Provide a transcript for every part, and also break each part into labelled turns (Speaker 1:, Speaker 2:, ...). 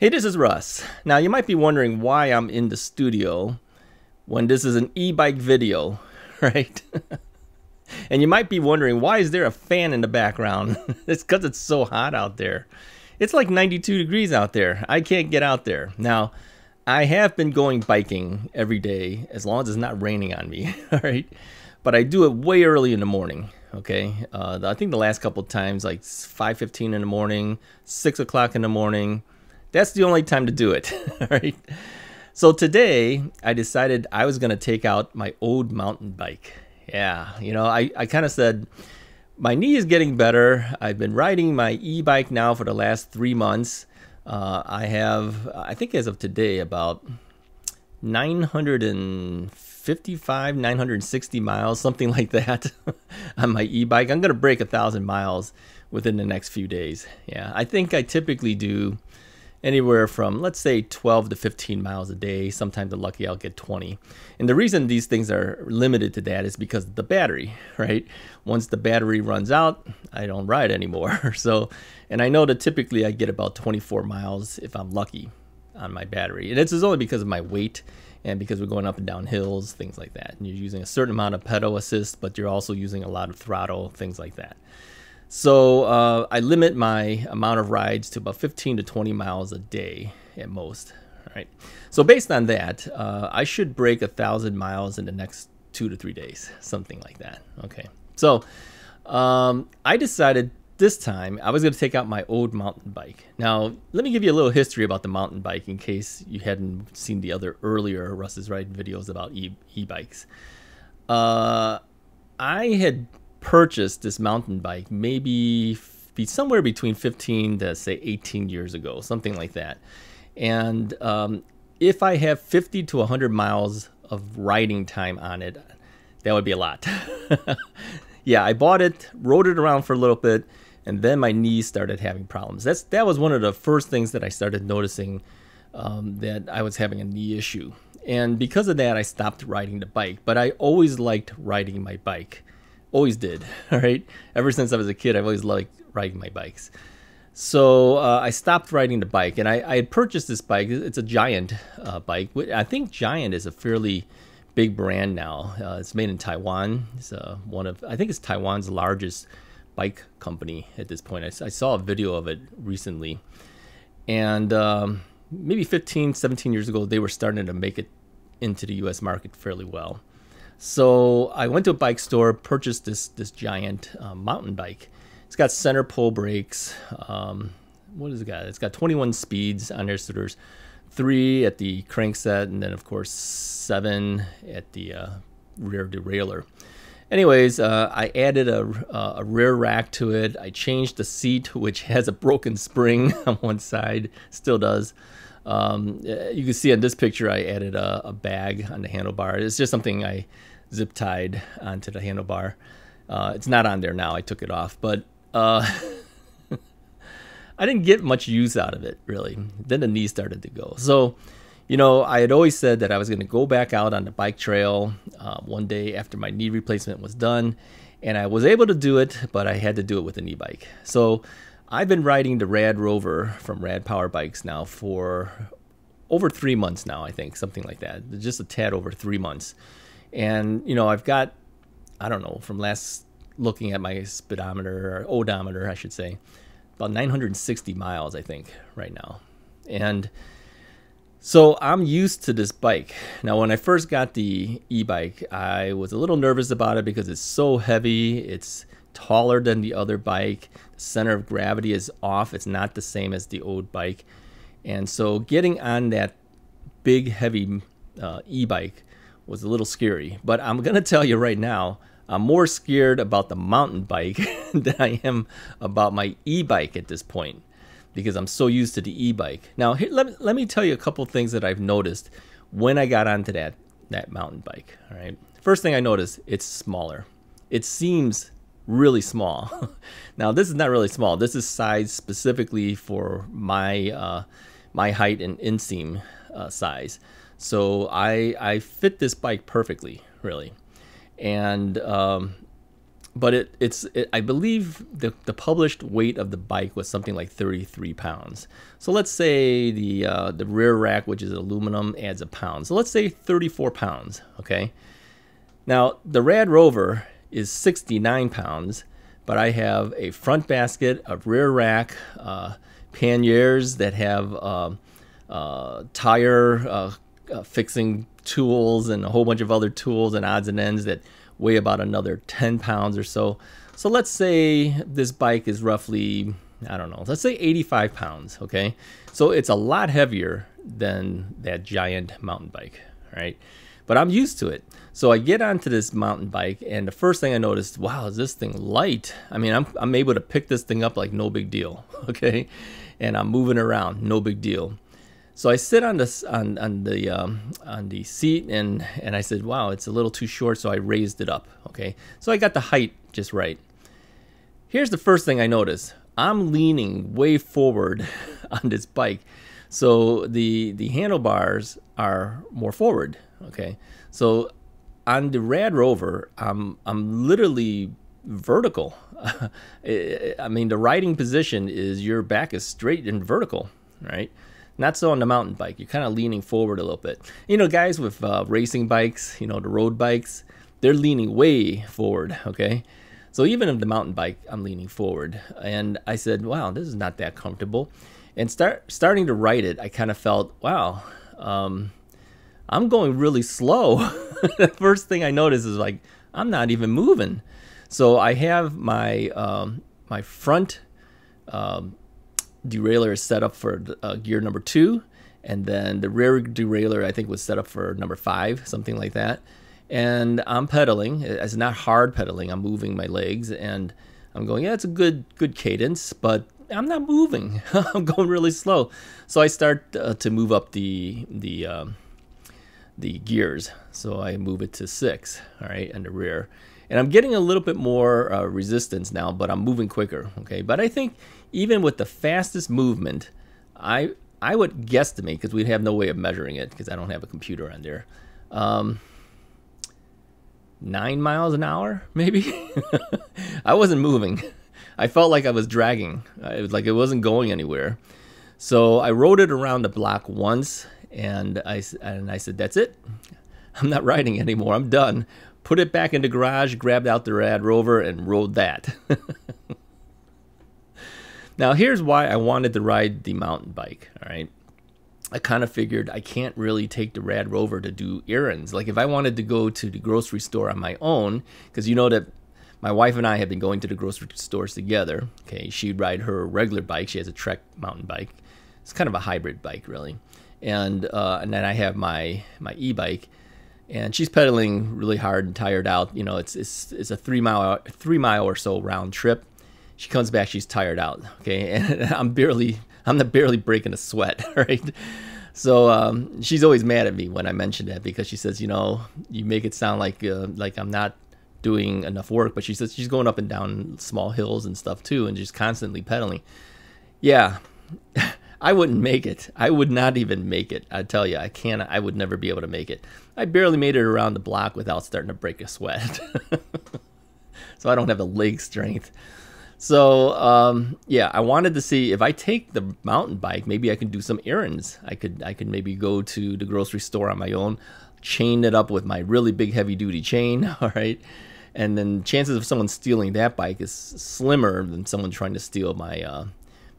Speaker 1: Hey, this is Russ. Now, you might be wondering why I'm in the studio when this is an e-bike video, right? And you might be wondering, why is there a fan in the background? It's because it's so hot out there. It's like 92 degrees out there. I can't get out there. Now, I have been going biking every day as long as it's not raining on me, all right? But I do it way early in the morning, okay? I think the last couple of times, like 5:15 in the morning, 6 o'clock in the morning. That's the only time to do it, all right? So today, I decided I was going to take out my old mountain bike. Yeah, you know, I kind of said, my knee is getting better. I've been riding my e-bike now for the last 3 months. I have, I think as of today, about 955, 960 miles, something like that on my e-bike. I'm going to break 1,000 miles within the next few days. Yeah, I think I typically do anywhere from, let's say, 12 to 15 miles a day. Sometimes I'm lucky I'll get 20. And the reason these things are limited to that is because of the battery, right? Once the battery runs out, I don't ride anymore. So, and I know that typically I get about 24 miles if I'm lucky on my battery. And this is only because of my weight and because we're going up and down hills, things like that. And you're using a certain amount of pedal assist, but you're also using a lot of throttle, things like that. So I limit my amount of rides to about 15 to 20 miles a day at most. All right. So based on that, I should break 1,000 miles in the next 2 to 3 days, something like that. Okay. So I decided this time I was going to take out my old mountain bike. Now, let me give you a little history about the mountain bike in case you hadn't seen the other earlier Russ's Ride videos about e-bikes. I had purchased this mountain bike maybe somewhere between 15 to say 18 years ago, something like that. And if I have 50 to 100 miles of riding time on it, that would be a lot. Yeah, I bought it, rode it around for a little bit, and then my knees started having problems. That was one of the first things that I started noticing, that I was having a knee issue. And because of that, I stopped riding the bike. But I always liked riding my bike. Always did, all right? Ever since I was a kid, I've always liked riding my bikes. So I stopped riding the bike, and I had purchased this bike. It's a Giant bike. I think Giant is a fairly big brand now. It's made in Taiwan. It's I think it's Taiwan's largest bike company at this point. I saw a video of it recently. And maybe 15, 17 years ago, they were starting to make it into the U.S. market fairly well. So I went to a bike store, purchased this Giant mountain bike. It's got center pole brakes. What has it got? It's got 21 speeds on there. So there's 3 at the crankset, and then of course 7 at the rear derailleur. Anyways, I added a rear rack to it. I changed the seat, which has a broken spring on one side, still does. You can see in this picture I added a bag on the handlebar. It's just something I zip tied onto the handlebar. It's not on there now. I took it off, but I didn't get much use out of it, really. Then the knee started to go. So, you know, I had always said that I was going to go back out on the bike trail one day after my knee replacement was done, and I was able to do it, but I had to do it with an e-bike. So I've been riding the RadRover from Rad Power Bikes now for over 3 months now, I think, something like that. Just a tad over 3 months. And, you know, I've got, I don't know, from last looking at my speedometer, or odometer, I should say, about 960 miles, I think, right now. And so I'm used to this bike. Now, when I first got the e-bike, I was a little nervous about it because it's so heavy. It's taller than the other bike. The center of gravity is off. It's not the same as the old bike. And so getting on that big, heavy e-bike was a little scary. But I'm going to tell you right now, I'm more scared about the mountain bike than I am about my e-bike at this point, because I'm so used to the e-bike. Now, here, let me tell you a couple things that I've noticed when I got onto that mountain bike. All right. First thing I noticed, it's smaller. It seems really small. Now, this is not really small. This is sized specifically for my my height and inseam size. So I fit this bike perfectly, really. And but I believe the published weight of the bike was something like 33 pounds. So let's say the rear rack, which is aluminum, adds a pound. So let's say 34 pounds, okay? Now, the RadRover is 69 pounds, but I have a front basket, a rear rack, panniers that have tire fixing tools and a whole bunch of other tools and odds and ends that weigh about another 10 pounds or so. So let's say this bike is roughly, I don't know, let's say 85 pounds, okay? So it's a lot heavier than that giant mountain bike, right? But I'm used to it. So I get onto this mountain bike, and the first thing I noticed, wow, is this thing light? I mean, I'm able to pick this thing up like no big deal, okay? And I'm moving around, no big deal. So I sit on this on the seat, and I said, wow, it's a little too short, so I raised it up, okay? So I got the height just right. Here's the first thing I noticed. I'm leaning way forward on this bike. So the handlebars are more forward, okay? So on the RadRover, I'm literally vertical. I mean, the riding position is your back is straight and vertical, right? Not so on the mountain bike. You're kind of leaning forward a little bit. You know, guys with racing bikes, you know, the road bikes, they're leaning way forward, okay? So even on the mountain bike, I'm leaning forward. And I said, wow, this is not that comfortable. And starting to ride it, I kind of felt, wow, I'm going really slow. The first thing I noticed is like, I'm not even moving. So I have my my front derailleur is set up for gear number 2, and then the rear derailleur I think was set up for number 5, something like that. And I'm pedaling. It's not hard pedaling. I'm moving my legs, and I'm going, yeah, it's a good cadence, but I'm not moving. I'm going really slow. So I start to move up the gears. So I move it to 6, all right, and the rear. And I'm getting a little bit more resistance now, but I'm moving quicker, okay? But I think even with the fastest movement, I would guesstimate, because we'd have no way of measuring it because I don't have a computer on there, 9 miles an hour, maybe? I wasn't moving. I felt like I was dragging. It was like it wasn't going anywhere. So I rode it around the block once, and I said, that's it. I'm not riding anymore. I'm done. Put it back in the garage, grabbed out the RadRover, and rode that. Now, here's why I wanted to ride the mountain bike, all right? I kind of figured I can't really take the RadRover to do errands. Like if I wanted to go to the grocery store on my own, because you know that my wife and I have been going to the grocery stores together. Okay, she'd ride her regular bike. She has a Trek mountain bike. It's kind of a hybrid bike, really. And then I have my e-bike, and she's pedaling really hard and tired out. You know, it's a 3 mile or so round trip. She comes back, she's tired out. Okay, and I'm not barely breaking a sweat. Right. So she's always mad at me when I mention that, because she says, you know, you make it sound like I'm not doing enough work, but she says she's going up and down small hills and stuff too, and just constantly pedaling. Yeah, I wouldn't make it. I would not even make it. I tell you, I would never be able to make it. I barely made it around the block without starting to break a sweat. So I don't have the leg strength. So yeah, I wanted to see if I take the mountain bike, maybe I can do some errands. I could maybe go to the grocery store on my own, chain it up with my really big heavy duty chain, all right? And then chances of someone stealing that bike is slimmer than someone trying to steal my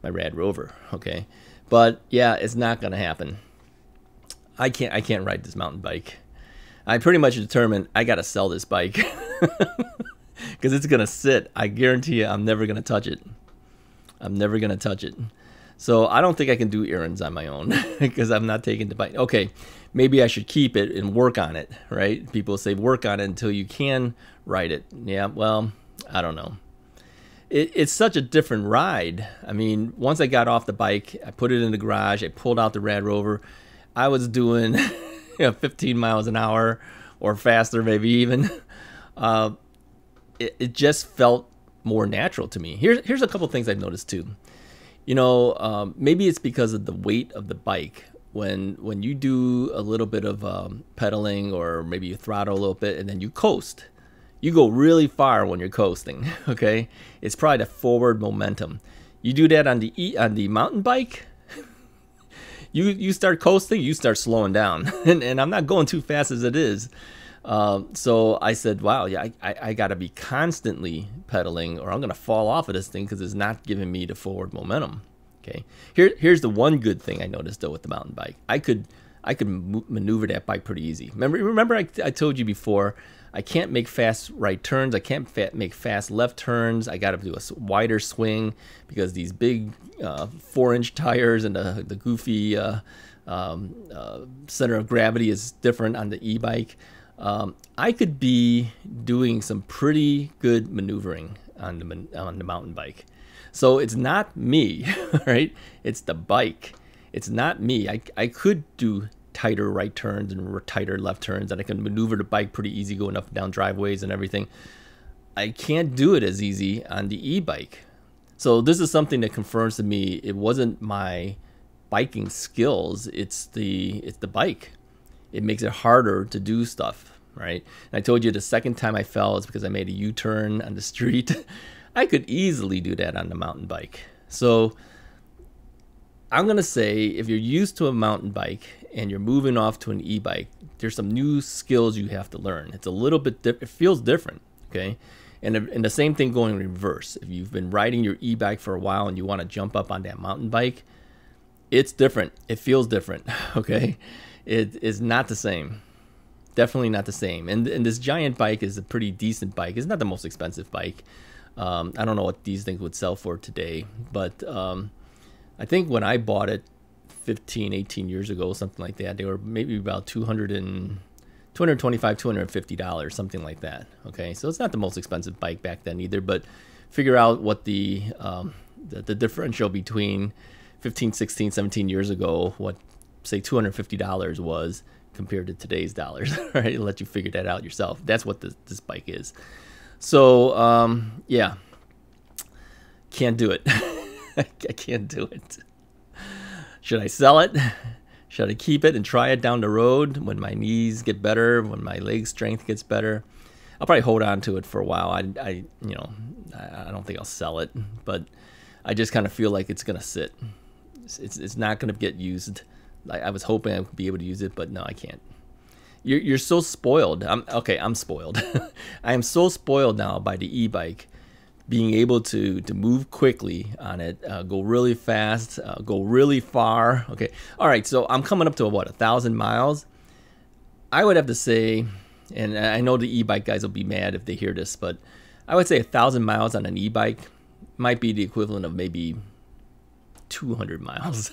Speaker 1: my RadRover, okay? But yeah, it's not gonna happen. I can't ride this mountain bike. I pretty much determined I gotta sell this bike. Because it's gonna sit. I guarantee you I'm never gonna touch it. I'm never gonna touch it. So I don't think I can do errands on my own because I'm not taking the bike. Okay, maybe I should keep it and work on it, right? People say work on it until you can ride it. Yeah, well, I don't know. It's such a different ride. I mean, once I got off the bike, I put it in the garage, I pulled out the RadRover. I was doing 15 miles an hour or faster, maybe even. It just felt more natural to me. Here's a couple things I've noticed too. You know, maybe it's because of the weight of the bike. When you do a little bit of pedaling, or maybe you throttle a little bit and then you coast, you go really far when you're coasting, okay? It's probably the forward momentum. You do that on the mountain bike, you start coasting, you start slowing down. And I'm not going too fast as it is. So I said, wow, yeah, I got to be constantly pedaling or I'm going to fall off of this thing because it's not giving me the forward momentum. Okay. Here's the one good thing I noticed though with the mountain bike. I could maneuver that bike pretty easy. Remember I told you before, I can't make fast right turns. I can't make fast left turns. I got to do a wider swing because these big 4-inch tires and the goofy center of gravity is different on the e-bike. I could be doing some pretty good maneuvering on the mountain bike. So it's not me, right? It's the bike. It's not me. I could do tighter right turns and tighter left turns, and I can maneuver the bike pretty easy going up and down driveways and everything. I can't do it as easy on the e-bike. So this is something that confirms to me it wasn't my biking skills, it's the bike. It makes it harder to do stuff, right? And I told you the second time I fell is because I made a U-turn on the street. I could easily do that on the mountain bike. So I'm going to say if you're used to a mountain bike and you're moving off to an e-bike, there's some new skills you have to learn. It's a little bit different. It feels different, okay? And the same thing going in reverse. If you've been riding your e-bike for a while and you want to jump up on that mountain bike, it's different. It feels different, okay? It is not the same. Definitely not the same. And this giant bike is a pretty decent bike. It's not the most expensive bike. I don't know what these things would sell for today, but I think when I bought it 15, 18 years ago, something like that, they were maybe about $225, $250, something like that. Okay, so it's not the most expensive bike back then either, but figure out what the differential between 15, 16, 17 years ago, what say $250 was compared to today's dollars, right? I'll let you figure that out yourself. That's what this bike is. So, yeah, can't do it. I can't do it. Should I sell it? Should I keep it and try it down the road when my knees get better, when my leg strength gets better? I'll probably hold on to it for a while. I don't think I'll sell it, but I just kind of feel like it's gonna sit. It's not gonna get used. I was hoping I would be able to use it, but no, I can't. You're so spoiled. I'm spoiled. I am so spoiled now by the e-bike, being able to move quickly on it, go really fast, go really far. Okay, all right. So I'm coming up to what, 1,000 miles. I would have to say, and I know the e-bike guys will be mad if they hear this, but I would say 1,000 miles on an e-bike might be the equivalent of maybe 200 miles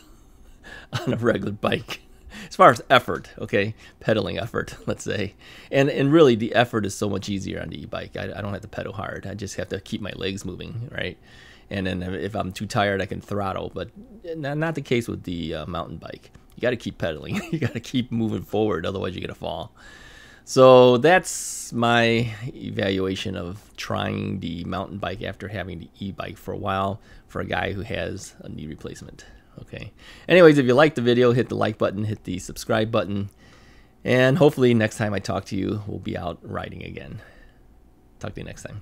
Speaker 1: on a regular bike. As far as effort, okay, pedaling effort, let's say, and really the effort is so much easier on the e-bike. I don't have to pedal hard. I just have to keep my legs moving, right? And then if I'm too tired, I can throttle. But not the case with the mountain bike. You got to keep pedaling. You got to keep moving forward, otherwise you're gonna fall. So that's my evaluation of trying the mountain bike after having the e-bike for a while for a guy who has a knee replacement. Okay. Anyways, if you liked the video, hit the like button, hit the subscribe button, and hopefully next time I talk to you, we'll be out riding again. Talk to you next time.